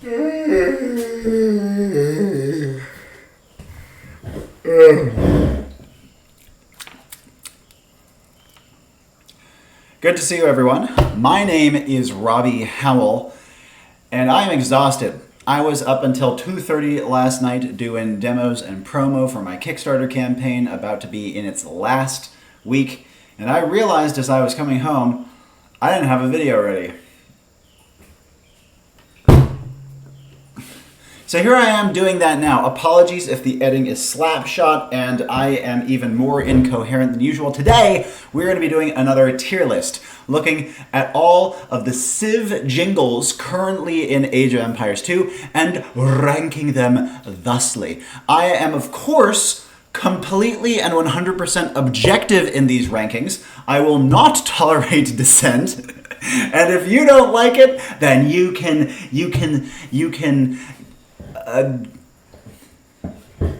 Good to see you, everyone. My name is Robbie Howell, and I am exhausted. I was up until 2:30 last night doing demos and promo for my Kickstarter campaign, about to be in its last week, and I realized as I was coming home, I didn't have a video ready. So here I am doing that now. Apologies if the editing is slapshot and I am even more incoherent than usual. Today, we're going to be doing another tier list, looking at all of the CIV jingles currently in Age of Empires 2 and ranking them thusly. I am, of course, completely and 100% objective in these rankings. I will not tolerate dissent. And if you don't like it, then you can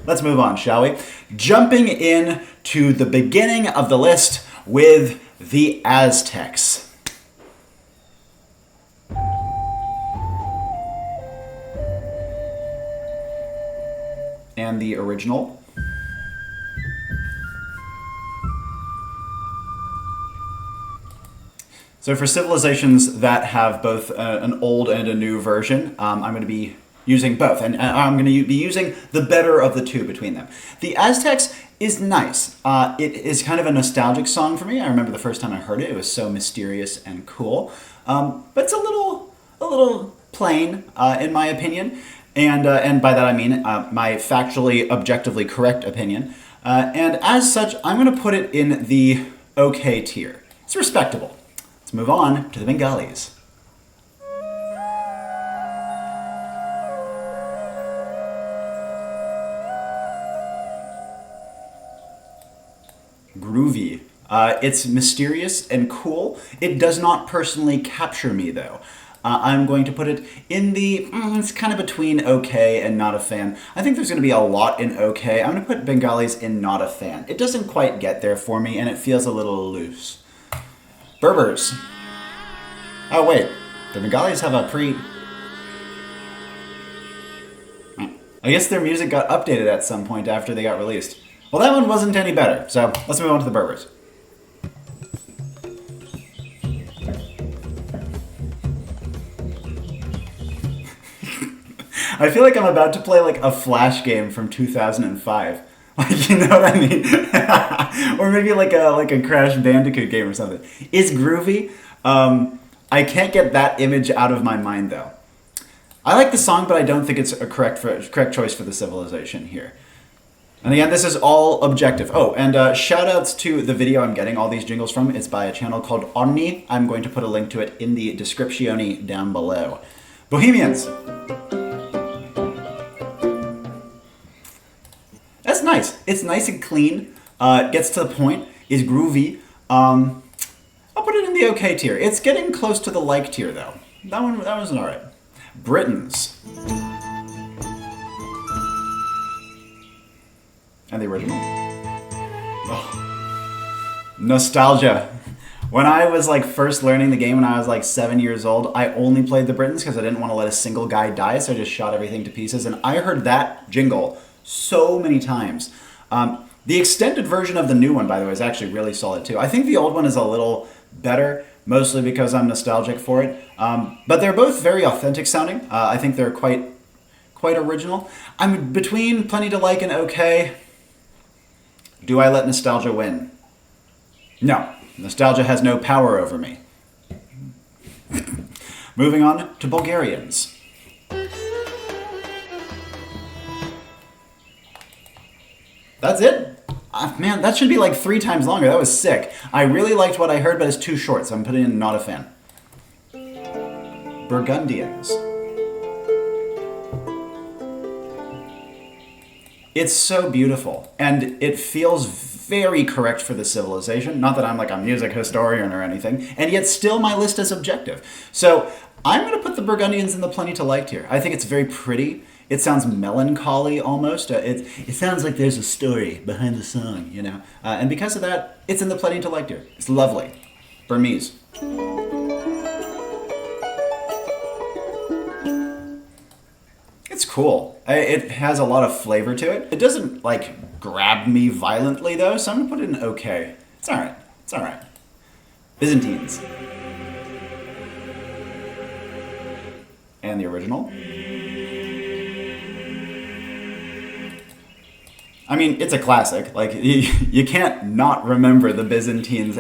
let's move on, shall we? Jumping in to the beginning of the list with the Aztecs. And the original. So for civilizations that have both an old and a new version, I'm going to be using both, and I'm going to be using the better of the two between them. The Aztecs is nice. It is kind of a nostalgic song for me. I remember the first time I heard it; it was so mysterious and cool. But it's a little plain, in my opinion, and by that I mean my factually, objectively correct opinion. And as such, I'm going to put it in the okay tier. It's respectable. Let's move on to the Bengalis. Groovy. It's mysterious and cool. It does not personally capture me, though. I'm going to put it in the, it's kind of between okay and not a fan. I think there's going to be a lot in okay. I'm going to put Bengalis in not a fan. It doesn't quite get there for me, and it feels a little loose. Berbers. Oh, wait. The Bengalis have a I guess their music got updated at some point after they got released. Well, that one wasn't any better, so let's move on to the Berbers. I feel like I'm about to play like a Flash game from 2005. Like, you know what I mean? Or maybe like a Crash Bandicoot game or something. It's groovy. I can't get that image out of my mind, though. I like the song, but I don't think it's a correct choice for the civilization here. And again, this is all objective. Oh, and shout-outs to the video I'm getting all these jingles from. It's by a channel called Omni. I'm going to put a link to it in the descriptione down below. Bohemians. That's nice. It's nice and clean. Gets to the point. Is groovy. I'll put it in the okay tier. It's getting close to the like tier, though. That was all right. Britons. And the original. Oh. Nostalgia. When I was like first learning the game when I was like 7 years old, I only played the Britons because I didn't want to let a single guy die, so I just shot everything to pieces. And I heard that jingle so many times. The extended version of the new one, by the way, is actually really solid too. I think the old one is a little better, mostly because I'm nostalgic for it. But they're both very authentic sounding. I think they're quite original. I'm between plenty to like and okay. Do I let nostalgia win? No. Nostalgia has no power over me. Moving on to Bulgarians. That's it? Man, that should be like 3 times longer. That was sick. I really liked what I heard, but it's too short, so I'm putting in not a fan. Burgundians. It's so beautiful, and it feels very correct for the civilization. Not that I'm like a music historian or anything, and yet still my list is objective. So I'm going to put the Burgundians in the plenty to like tier. I think it's very pretty. It sounds melancholy almost. It sounds like there's a story behind the song, you know. And because of that, it's in the plenty to like tier. It's lovely. Burmese. it's cool. It has a lot of flavor to it. It doesn't like grab me violently though, so I'm gonna put it in okay. It's all right. It's all right. Byzantines. And the original. I mean, it's a classic. Like, you can't not remember the Byzantines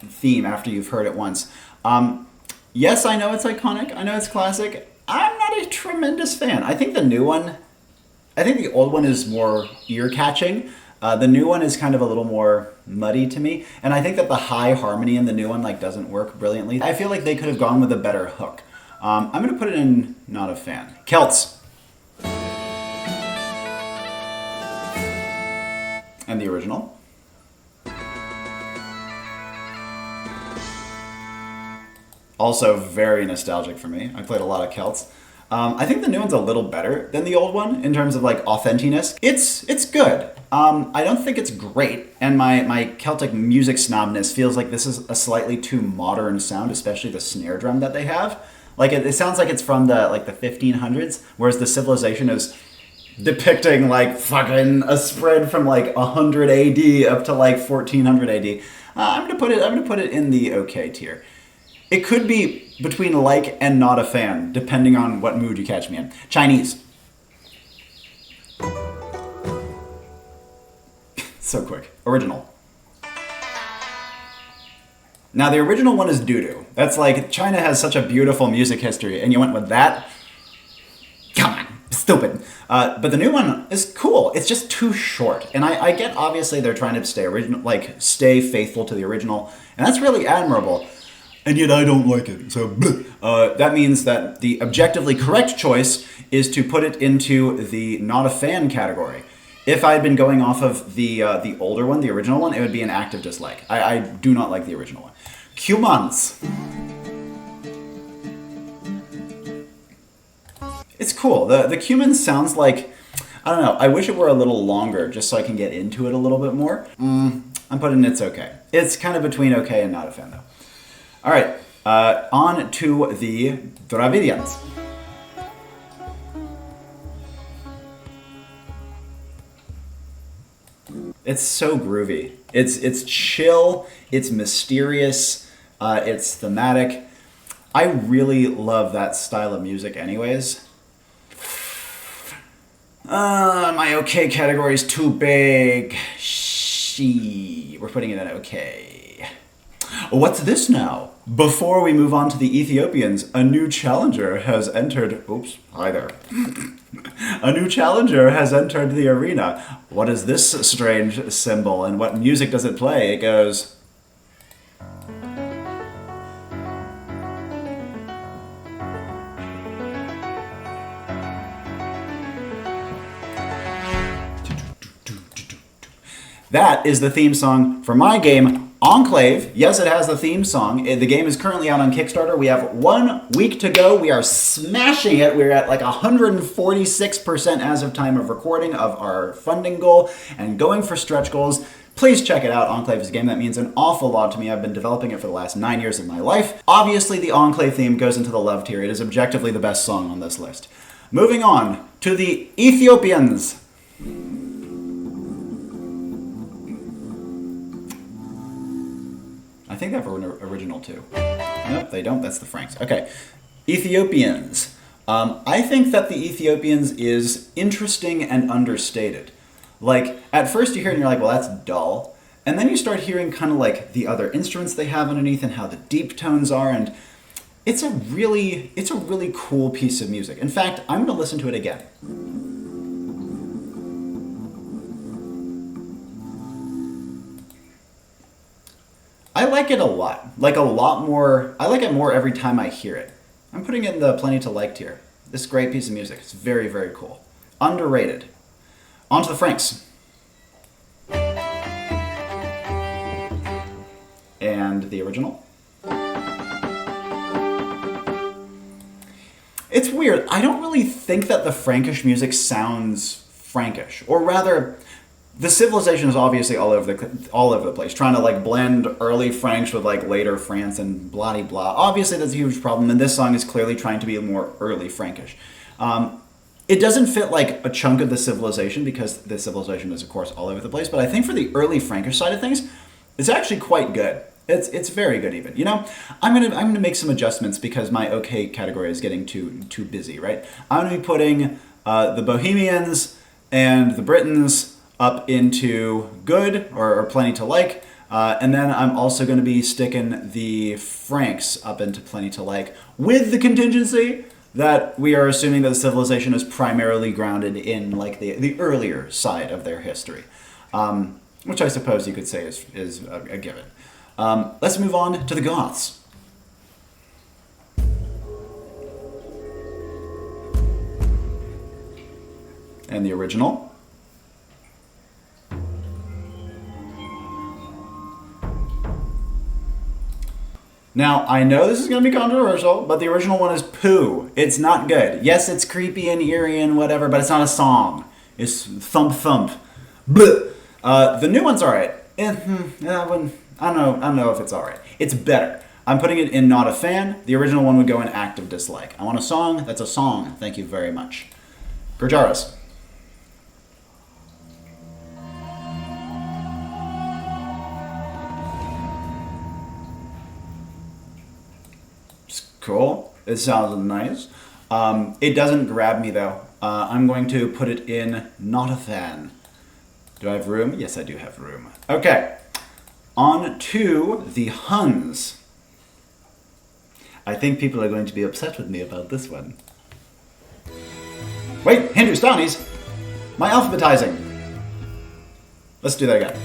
theme after you've heard it once. Yes, I know it's iconic. I know it's classic. I'm not a tremendous fan. I think the new one, I think the old one is more ear-catching. The new one is kind of a little more muddy to me. And I think that the high harmony in the new one like doesn't work brilliantly. I feel like they could have gone with a better hook. I'm going to put it in not a fan. Celts. And the original. Also very nostalgic for me. I played a lot of Celts. I think the new one's a little better than the old one in terms of like authenticness. It's good. I don't think it's great, and my Celtic music snobness feels like this is a slightly too modern sound, especially the snare drum that they have. Like it sounds like it's from the 1500s, whereas the Civilization is depicting like fucking a spread from like 100 AD up to like 1400 AD. I'm gonna put it in the okay tier. It could be between like and not a fan, depending on what mood you catch me in. Chinese. So quick. Original. Now the original one is doo-doo. That's like, China has such a beautiful music history, and you went with that? Come on, stupid. But the new one is cool. It's just too short. And I get, obviously, they're trying to stay faithful to the original, and that's really admirable. And yet I don't like it, so that means that the objectively correct choice is to put it into the not a fan category. If I had been going off of the older one, the original one, it would be an active dislike. I do not like the original one. Cumans. It's cool. The cumin sounds like, I don't know, I wish it were a little longer just so I can get into it a little bit more. I'm putting it's okay. It's kind of between okay and not a fan though. All right, on to the Dravidians. It's so groovy. It's chill, it's mysterious, it's thematic. I really love that style of music anyways. My okay category is too big. We're putting it in okay. What's this now? Before we move on to the Ethiopians, a new challenger has entered... Oops, hi there. A new challenger has entered the arena. What is this strange symbol, and what music does it play? It goes... That is the theme song for my game, Enclave. Yes, it has the theme song. The game is currently out on Kickstarter. We have 1 week to go. We are smashing it. We're at like 146% as of time of recording of our funding goal and going for stretch goals. Please check it out. Enclave is a game that means an awful lot to me. I've been developing it for the last 9 years of my life. Obviously, the Enclave theme goes into the love tier. It is objectively the best song on this list. Moving on to the Ethiopians. I think they have an original too. Nope, they don't. That's the Franks. Okay. Ethiopians. I think that the Ethiopians is interesting and understated. Like, at first you hear it and you're like, well, that's dull. And then you start hearing kind of like the other instruments they have underneath and how the deep tones are, and it's a really cool piece of music. In fact, I'm going to listen to it again. I like it a lot. Like a lot more. I like it more every time I hear it. I'm putting it in the plenty to like tier. This is a great piece of music. It's very, very cool. Underrated. On to the Franks. And the original. It's weird. I don't really think that the Frankish music sounds Frankish. Or rather, the Civilization is obviously all over the place, trying to like blend early Franks with like later France and blah blah blah. Obviously, that's a huge problem, and this song is clearly trying to be more early Frankish. It doesn't fit like a chunk of the civilization because the civilization is of course all over the place, but I think for the early Frankish side of things, it's actually quite good. It's very good even. You know, I'm gonna make some adjustments because my okay category is getting too busy, right? I'm gonna be putting the Bohemians and the Britons up into good or plenty to like. And then I'm also going to be sticking the Franks up into plenty to like, with the contingency that we are assuming that the civilization is primarily grounded in like the earlier side of their history, which I suppose you could say is a given. Let's move on to the Goths. And the original. Now, I know this is going to be controversial, but the original one is poo. It's not good. Yes, it's creepy and eerie and whatever, but it's not a song. It's thump thump. Bleh. The new one's alright. That one, I don't know if it's alright. It's better. I'm putting it in not a fan. The original one would go in active dislike. I want a song. That's a song. Thank you very much. Gurjaras. Cool. It sounds nice. It doesn't grab me though. I'm going to put it in not a fan. Do I have room? Yes, I do have room. Okay. On to the Huns. I think people are going to be upset with me about this one. Wait, Hindustanis! My alphabetizing! Let's do that again.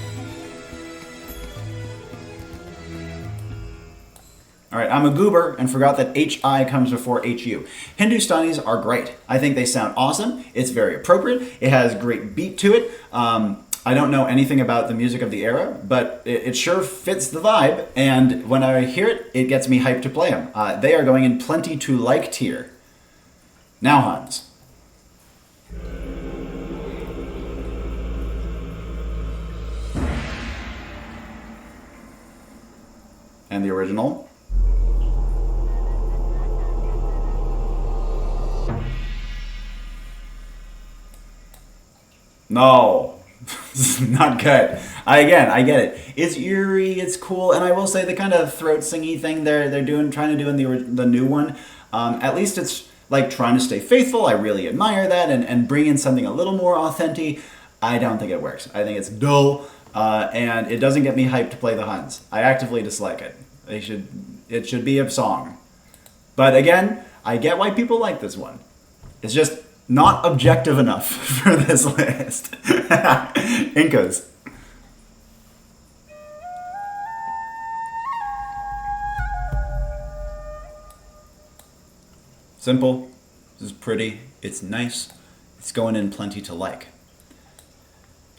Alright, I'm a goober and forgot that HI comes before HU. Hindustanis are great. I think they sound awesome. It's very appropriate. It has great beat to it. I don't know anything about the music of the era, but it sure fits the vibe. And when I hear it, it gets me hyped to play them. They are going in plenty to like tier. Now Huns. And the original. No, this is not good. I get it. It's eerie, it's cool, and I will say the kind of throat singy thing they're trying to do in the new one. At least it's like trying to stay faithful. I really admire that and bring in something a little more authentic. I don't think it works. I think it's dull, and it doesn't get me hyped to play the Huns. I actively dislike it. It should be a song. But again, I get why people like this one. It's just not objective enough for this list. Incas. Simple. This is pretty. It's nice. It's going in plenty to like.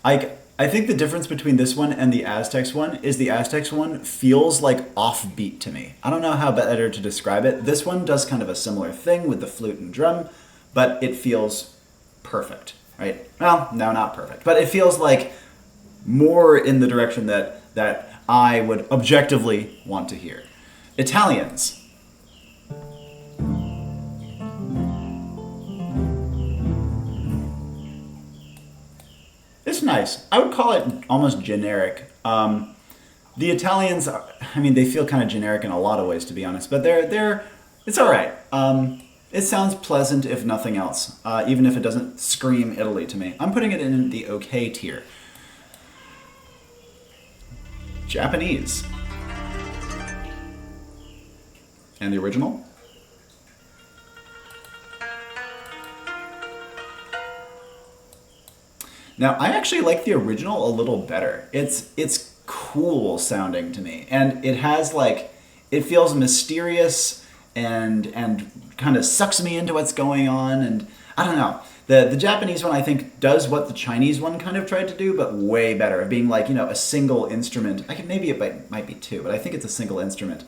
I think the difference between this one and the Aztecs one is the Aztecs one feels like offbeat to me. I don't know how better to describe it. This one does kind of a similar thing with the flute and drum, but it feels perfect, right? Well, no, not perfect, but it feels like more in the direction that I would objectively want to hear. Italians. It's nice. I would call it almost generic. The Italians, I mean, they feel kind of generic in a lot of ways, to be honest, but it's all right. It sounds pleasant, if nothing else, even if it doesn't scream Italy to me. I'm putting it in the okay tier. Japanese. And the original? Now, I actually like the original a little better. It's cool sounding to me, and it has like, it feels mysterious and kind of sucks me into what's going on, and I don't know. The Japanese one, I think, does what the Chinese one kind of tried to do, but way better, being like, you know, a single instrument. Maybe it might be two, but I think it's a single instrument,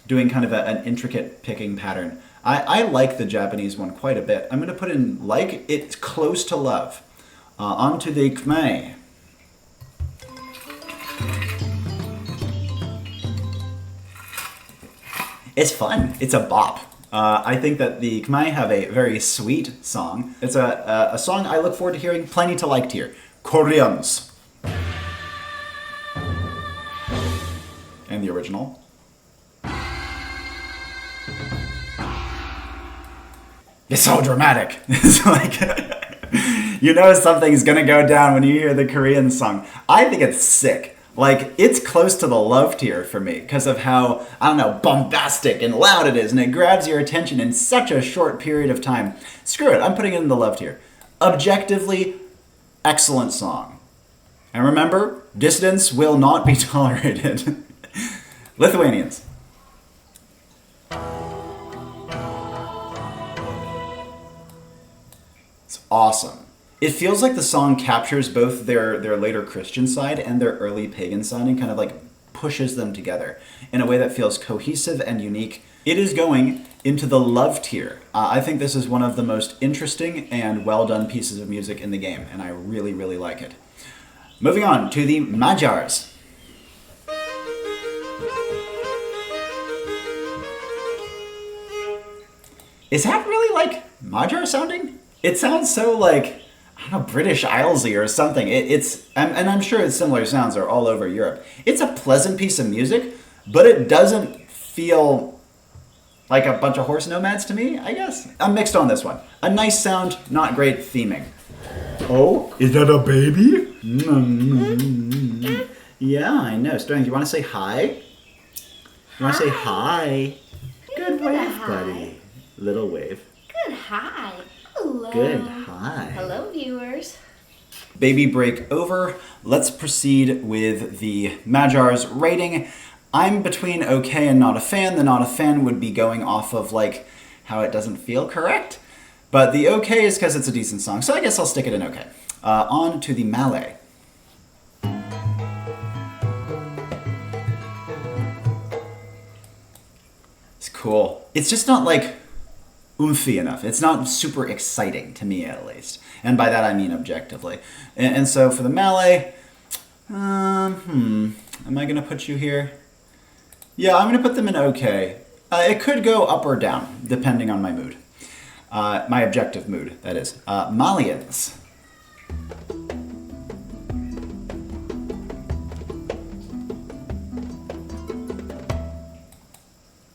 doing kind of an intricate picking pattern. I like the Japanese one quite a bit. I'm going to put in like, it's close to love. On to the Khmer. It's fun. It's a bop. I think that the Khmer have a very sweet song. It's a song I look forward to hearing plenty to like tier. Koreans. And the original. It's so dramatic. It's like, you know something's gonna go down when you hear the Korean song. I think it's sick. Like, it's close to the love tier for me because of how, I don't know, bombastic and loud it is, and it grabs your attention in such a short period of time. Screw it, I'm putting it in the love tier. Objectively, excellent song. And remember, dissidents will not be tolerated. Lithuanians. It's awesome. It feels like the song captures both their later Christian side and their early pagan side and kind of like pushes them together in a way that feels cohesive and unique. It is going into the love tier. I think this is one of the most interesting and well done pieces of music in the game, and I really, really like it. Moving on to the Magyars. Is that really like Magyar sounding? It sounds so like, I don't know, British Islesy or something. And I'm sure its similar sounds are all over Europe. It's a pleasant piece of music, but it doesn't feel like a bunch of horse nomads to me, I guess. I'm mixed on this one. A nice sound, not great theming. Oh, is that a baby? Yeah, I know. Sterling, do you want to say hi? You want to say hi? Good wave, buddy. Little wave. Good hi. Hello. Good hi. Hello, viewers. Baby break over. Let's proceed with the Magyars rating. I'm between okay and not a fan. The not a fan would be going off of like how it doesn't feel correct. But the okay is because it's a decent song. So I guess I'll stick it in okay. On to the Malay. It's cool. It's just not like oomphy enough. It's not super exciting to me, at least. And by that I mean objectively. And so for the Malay, am I going to put you here? Yeah, I'm going to put them in okay. It could go up or down, depending on my mood. My objective mood, that is. Malians.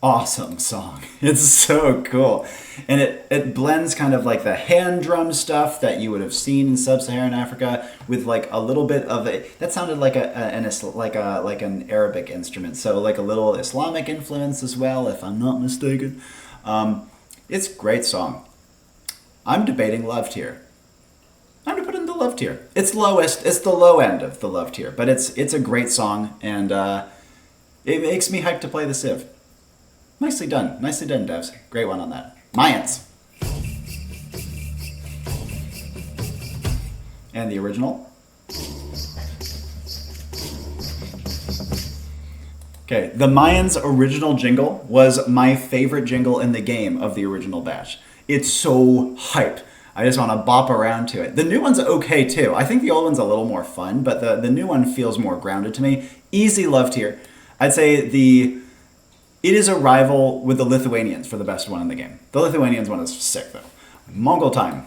Awesome song. It's so cool. And it blends kind of like the hand drum stuff that you would have seen in sub-Saharan Africa with like a little bit of that sounded like an Arabic instrument. So like a little Islamic influence as well, if I'm not mistaken. It's a great song. I'm debating love tier. I'm gonna put it in the love tier. It's lowest. It's the low end of the love tier, but it's a great song, and it makes me hyped to play the Civ. Nicely done, devs. Great one on that. Mayans. And the original. Okay, the Mayans original jingle was my favorite jingle in the game of the original batch. It's so hype. I just want to bop around to it. The new one's okay too. I think the old one's a little more fun, but the new one feels more grounded to me. Easy love tier. I'd say it is a rival with the Lithuanians for the best one in the game. The Lithuanians one is sick though. Mongol time.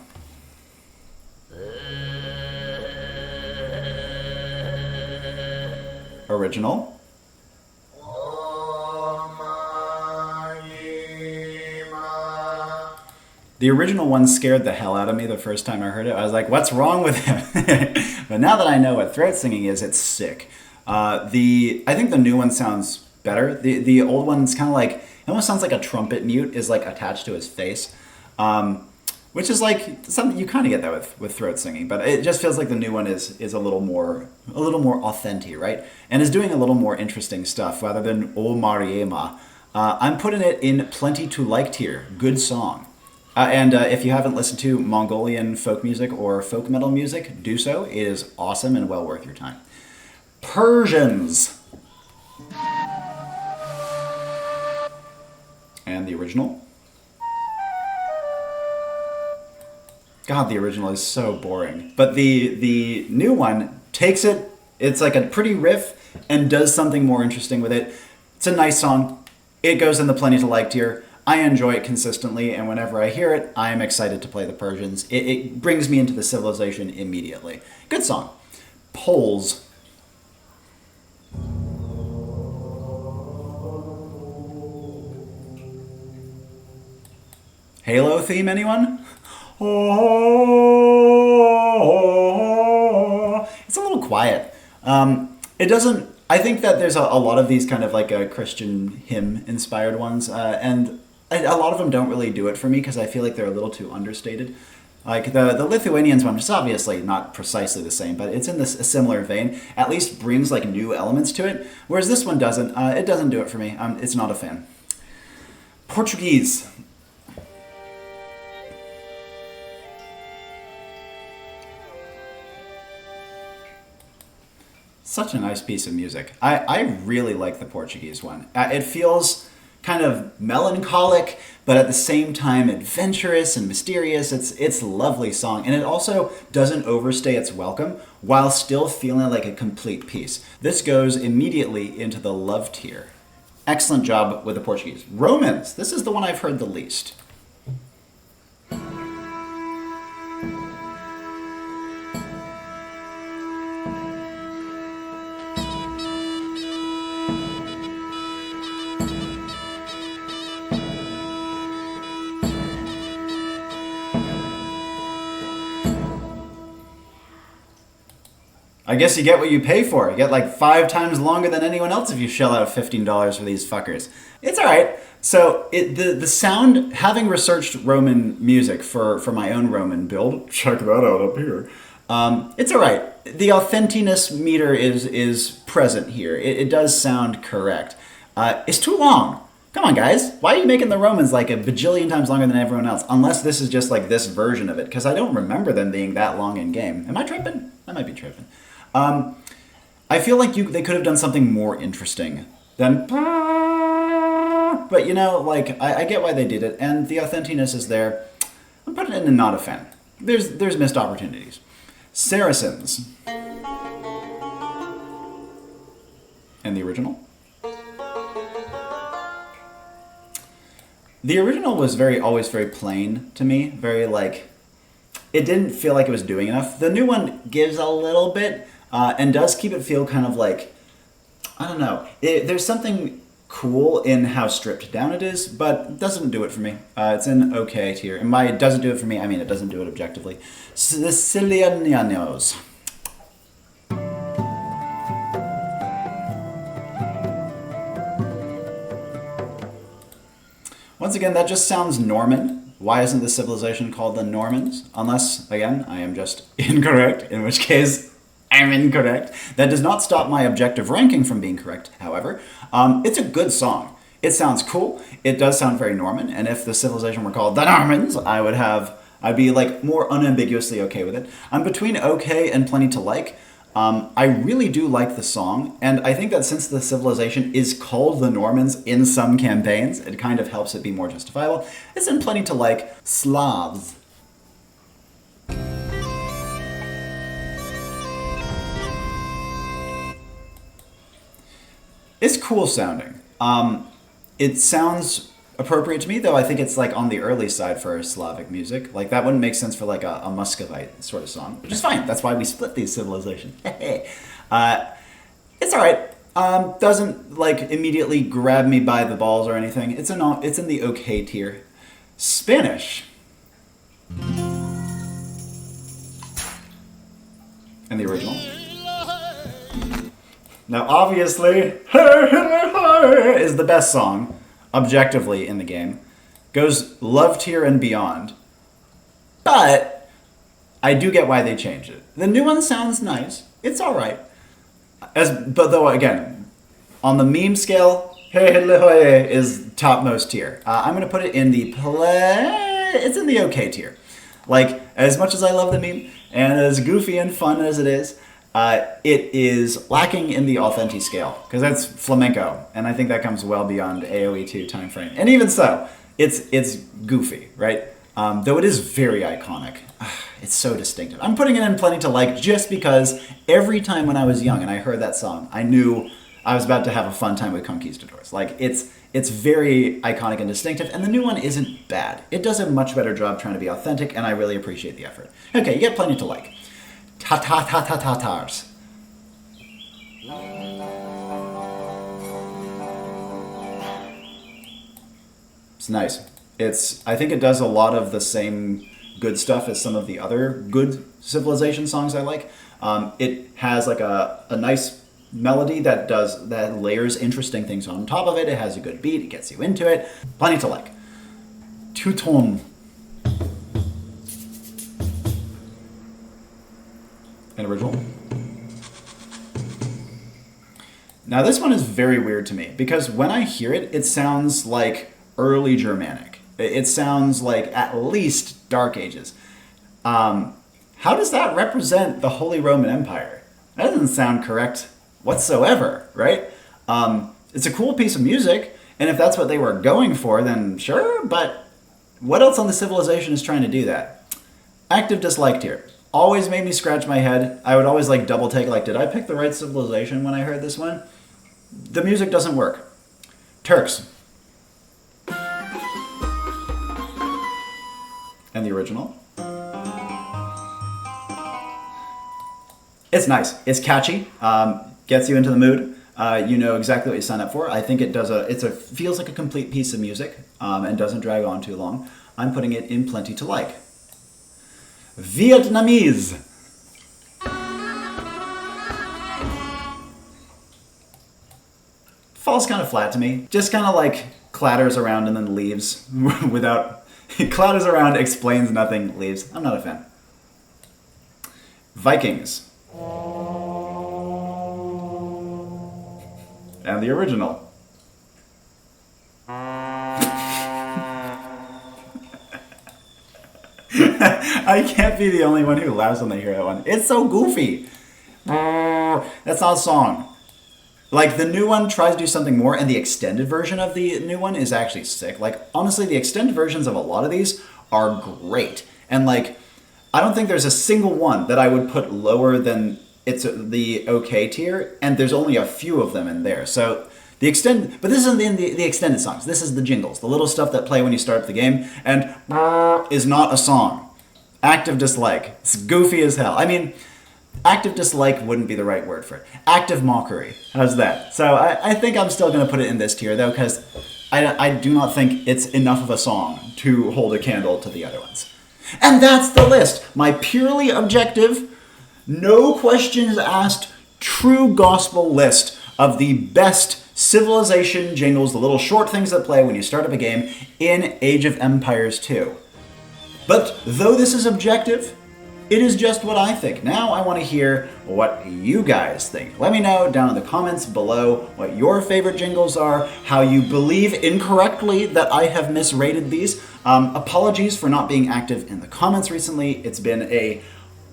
Original. The original one scared the hell out of me the first time I heard it. I was like, what's wrong with him? But now that I know what throat singing is, it's sick. I think the new one sounds better. The old one's kind of like, it almost sounds like a trumpet mute is like attached to his face. Which is like something you kind of get that with throat singing, but it just feels like the new one is a little more authentic, right? And is doing a little more interesting stuff rather than O Mariema. I'm putting it in plenty to like tier. Good song. And if you haven't listened to Mongolian folk music or folk metal music, do so. It is awesome and well worth your time. Persians. And the original. God, the original is so boring. But the new one takes it, it's like a pretty riff, and does something more interesting with it. It's a nice song. It goes in the plenty to like tier. I enjoy it consistently, and whenever I hear it, I am excited to play the Persians. It brings me into the civilization immediately. Good song. Poles. Halo theme, anyone? It's a little quiet. It doesn't... I think that there's a lot of these kind of like a Christian hymn-inspired ones, and a lot of them don't really do it for me because I feel like they're a little too understated. Like the Lithuanians one, which is obviously not precisely the same, but it's in this a similar vein, at least brings like new elements to it, whereas this one doesn't. It doesn't do it for me. It's not a fan. Portuguese. Such a nice piece of music. I really like the Portuguese one. It feels kind of melancholic, but at the same time adventurous and mysterious. It's a lovely song, and it also doesn't overstay its welcome while still feeling like a complete piece. This goes immediately into the love tier. Excellent job with the Portuguese. Romans. This is the one I've heard the least. I guess you get what you pay for. You get like 5 times longer than anyone else if you shell out $15 for these fuckers. It's alright. So the sound, having researched Roman music for my own Roman build, check that out up here, it's alright. The authenticness meter is present here. It does sound correct. It's too long. Come on, guys. Why are you making the Romans like a bajillion times longer than everyone else? Unless this is just like this version of it, because I don't remember them being that long in game. Am I tripping? I might be tripping. I feel like they could have done something more interesting than... But, you know, like, I get why they did it, and the authenticness is there. I'm putting it in not a fan. There's missed opportunities. Saracens. And the original? The original was always very plain to me. Very, like... It didn't feel like it was doing enough. The new one gives a little bit... and does keep it feel kind of like, I don't know, there's something cool in how stripped down it is, but doesn't do it for me. It's in okay tier. And by it doesn't do it for me, I mean it doesn't do it objectively. Sicilianos. Once again, that just sounds Norman. Why isn't this civilization called the Normans? Unless, again, I am just incorrect, in which case... I'm incorrect. That does not stop my objective ranking from being correct, however. It's a good song. It sounds cool. It does sound very Norman, and if the civilization were called the Normans, I'd be like more unambiguously okay with it. I'm between okay and plenty to like. I really do like the song, and I think that since the civilization is called the Normans in some campaigns, it kind of helps it be more justifiable. It's in plenty to like. Slavs. It's cool sounding. It sounds appropriate to me, though I think it's like on the early side for Slavic music. Like that wouldn't make sense for like a Muscovite sort of song, which is fine. That's why we split these civilizations. It's alright. Doesn't like immediately grab me by the balls or anything. It's in the okay tier. Spanish. And the original. Now, obviously, is the best song, objectively, in the game. Goes love tier and beyond. But I do get why they changed it. The new one sounds nice. It's alright. But though, again, on the meme scale, is topmost tier. I'm going to put it in the it's in the okay tier. Like, as much as I love the meme, and as goofy and fun as it is, it is lacking in the authentic scale, because that's flamenco, and I think that comes well beyond AoE 2 time frame. And even so, it's goofy, right? Though it is very iconic. It's so distinctive. I'm putting it in plenty to like just because every time when I was young and I heard that song, I knew I was about to have a fun time with conquistadors. Like, it's It's very iconic and distinctive, and the new one isn't bad. It does a much better job trying to be authentic, and I really appreciate the effort. Okay, you get plenty to like. Ta-ta-ta-ta-ta-tars. It's nice. I think it does a lot of the same good stuff as some of the other good Civilization songs I like. It has like a nice melody that layers interesting things on top of it. It has a good beat. It gets you into it. Plenty to like. Teuton. An original. Now this one is very weird to me because when I hear it, it sounds like early Germanic. It sounds like at least Dark Ages. How does that represent the Holy Roman Empire? That doesn't sound correct whatsoever, right? It's a cool piece of music, and if that's what they were going for, then sure, but what else on the Civilization is trying to do that? Active dislike here. Always made me scratch my head. I would always like double take, like, did I pick the right Civilization when I heard this one? The music doesn't work. Turks. And the original. It's nice. It's catchy. Gets you into the mood. You know exactly what you sign up for. I think it does feels like a complete piece of music and doesn't drag on too long. I'm putting it in plenty to like. Vietnamese. Falls kind of flat to me. Just kind of like clatters around and then leaves without... clatters around, explains nothing, leaves. I'm not a fan. Vikings. And the original. I can't be the only one who laughs when they hear that one. It's so goofy. That's not a song. Like, the new one tries to do something more, and the extended version of the new one is actually sick. Like, honestly, the extended versions of a lot of these are great. And, like, I don't think there's a single one that I would put lower than the okay tier, and there's only a few of them in there. So, but this isn't the extended songs. This is the jingles, the little stuff that play when you start up the game, and is not a song. Active dislike. It's goofy as hell. I mean... active dislike wouldn't be the right word for it. Active mockery. How's that? So I think I'm still going to put it in this tier, though, because I do not think it's enough of a song to hold a candle to the other ones. And that's the list. My purely objective, no questions asked, true gospel list of the best Civilization jingles, the little short things that play when you start up a game in Age of Empires 2. But though this is objective, it is just what I think. Now I want to hear what you guys think. Let me know down in the comments below what your favorite jingles are, how you believe incorrectly that I have misrated these. Apologies for not being active in the comments recently. It's been a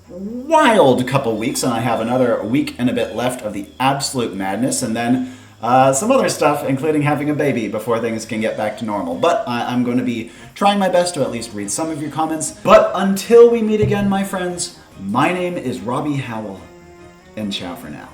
wild couple weeks, and I have another week and a bit left of the absolute madness, and then some other stuff, including having a baby, before things can get back to normal. But I'm going to be trying my best to at least read some of your comments. But until we meet again, my friends, my name is Robbie Howell, and ciao for now.